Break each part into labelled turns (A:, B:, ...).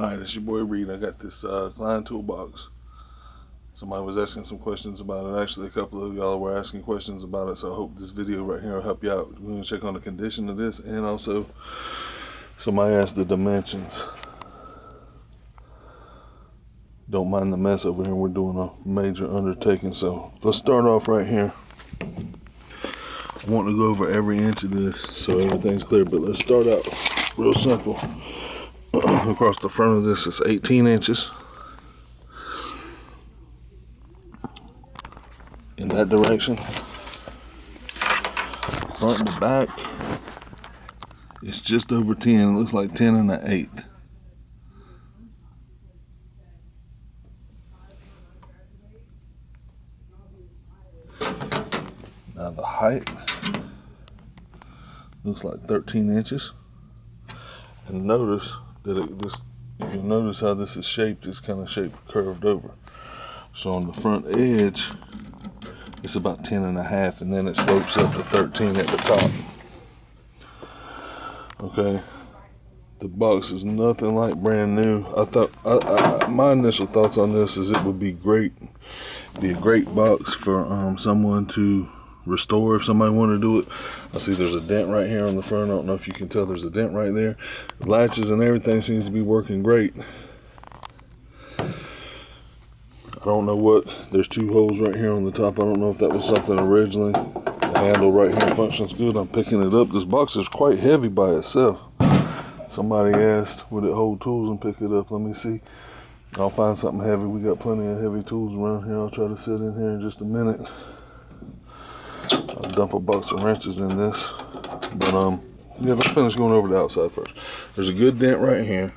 A: Alright, it's your boy Reed. I got this Klein toolbox. Somebody was asking some questions about it. Actually, a couple of y'all were asking questions about it, so I hope this video right here will help you out. We're going to check on the condition of this, and also somebody asked the dimensions. Don't mind the mess over here. We're doing a major undertaking, so let's start off right here. I want to go over every inch of this so everything's clear, but let's start out real simple. Across the front of this is 18 inches. In that direction. Front to back, it's just over 10. It looks like 10 and an eighth. Now the height looks like 13 inches. And notice that if you notice how this is shaped, it's kind of shaped curved over. So on the front edge, it's about 10 and a half, and then it slopes up to 13 at the top. Okay, the box is nothing like brand new. I thought my initial thoughts on this is it would be a great box for someone to restore if somebody wanted to do it. I see there's a dent right here on the front. I don't know if you can tell, there's a dent right there. The latches and everything seems to be working great. I don't know what, there's two holes right here on the top. I don't know if that was something originally. The handle right here functions good. I'm picking it up. This box is quite heavy by itself. Somebody asked, would it hold tools and pick it up? Let me see. I'll find something heavy. We got plenty of heavy tools around here. I'll try to sit in here in just a minute. I'll dump a box of wrenches in this. But yeah, let's finish going over the outside first. There's a good dent right here.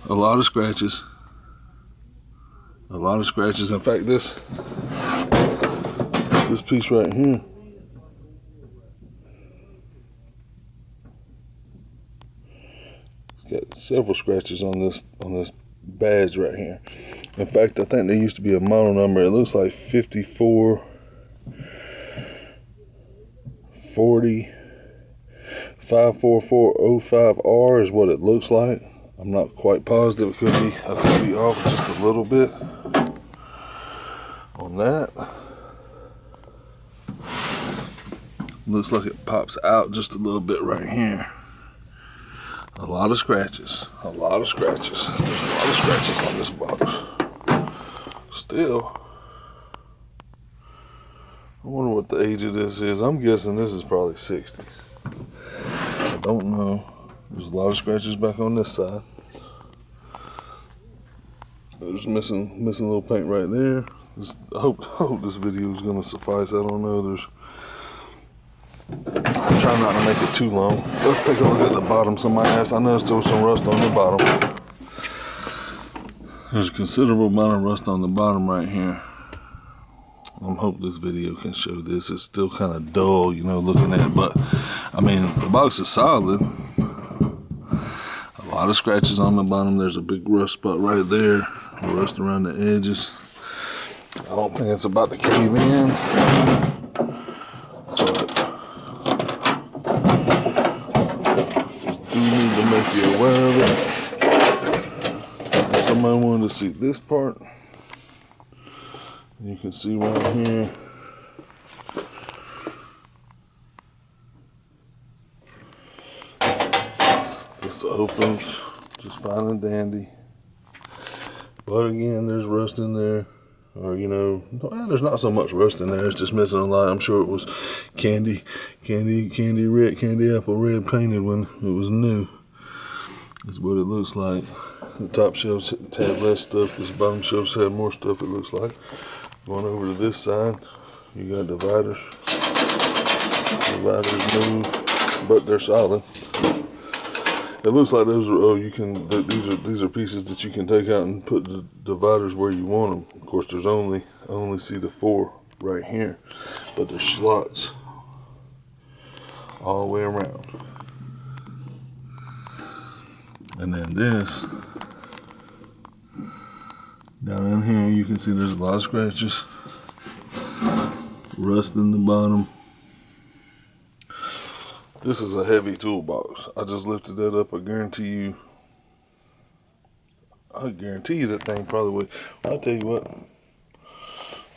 A: A lot of scratches. A lot of scratches. In fact, this piece right here, it's got several scratches on this badge right here. In fact, I think there used to be a model number. It looks like 54 40 54405R is what it looks like. I'm not quite positive. I could be off just a little bit on that. Looks like it pops out just a little bit right here. A lot of scratches. A lot of scratches. There's a lot of scratches on this box. Still, I wonder what the age of this is. I'm guessing this is probably 60s. I don't know. There's a lot of scratches back on this side. There's missing a little paint right there. I hope this video is gonna suffice. I don't know. I'm trying not to make it too long. Let's take a look at the bottom. Somebody asked. I noticed there was some rust on the bottom. There's a considerable amount of rust on the bottom right here. I hope this video can show this. It's still kind of dull, you know, looking at it, but I mean, the box is solid. A lot of scratches on the bottom. There's a big rust spot right there. Rust around the edges. I don't think it's about to cave in, but just do need to make you aware of it. If somebody wanted to see this part, you can see right here. This opens just fine and dandy. But again, there's rust in there. Or, you know, there's not so much rust in there. It's just missing a lot. I'm sure it was candy apple red painted when it was new. That's what it looks like. The top shelves had less stuff. This bottom shelves had more stuff, it looks like. Going over to this side, you got dividers. Dividers move, but they're solid. It looks like those are these are pieces that you can take out and put the dividers where you want them. Of course, I only see the 4 right here, but there's slots all the way around. And then this, down in here, you can see there's a lot of scratches, rust in the bottom. This is a heavy toolbox. I just lifted that up. I guarantee you I guarantee you that thing probably would. I'll tell you what.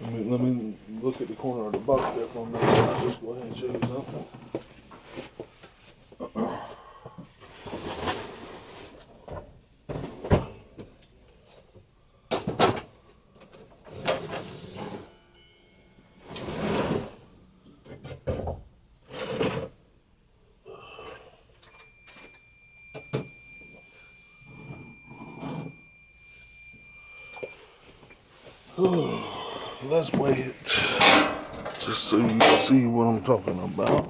A: Let me look at the corner of the box there for a minute. I'll just go ahead and show you something. Let's weigh it, just so you see what I'm talking about.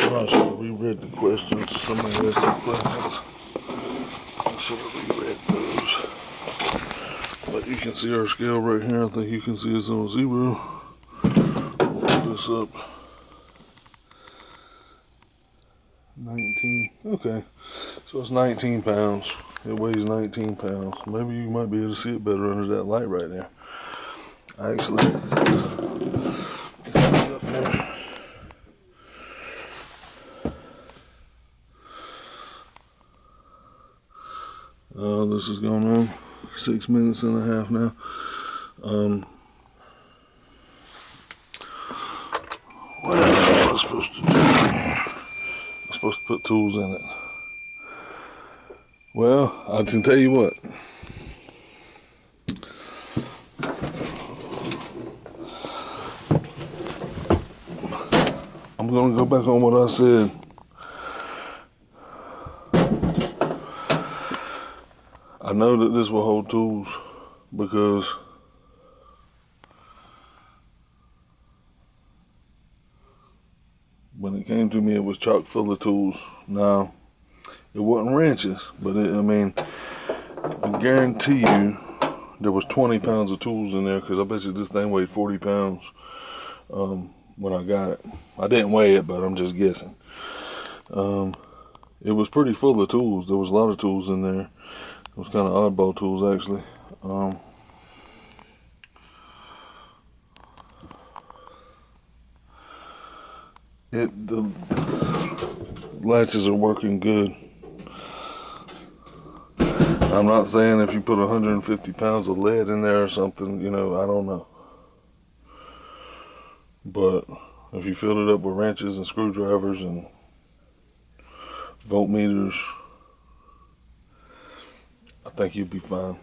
A: I should have reread the questions. Somebody asked the questions. I should have reread those. But you can see our scale right here. I think you can see it's on 0. We'll put this up. 19. Okay. So it's 19 pounds. It weighs 19 pounds. Maybe you might be able to see it better under that light right there. Actually, let's put it up there. This is going on 6 minutes and a half now. What else was I supposed to do? I'm supposed to put tools in it. Well, I can tell you what. I'm going to go back on what I said. I know that this will hold tools because when it came to me, it was chock full of tools. Now, it wasn't wrenches, but I mean, I guarantee you there was 20 pounds of tools in there, because I bet you this thing weighed 40 pounds when I got it. I didn't weigh it, but I'm just guessing. It was pretty full of tools. There was a lot of tools in there. It was kind of oddball tools, actually. The latches are working good. I'm not saying if you put 150 pounds of lead in there or something, you know, I don't know. But if you filled it up with wrenches and screwdrivers and voltmeters, I think you'd be fine.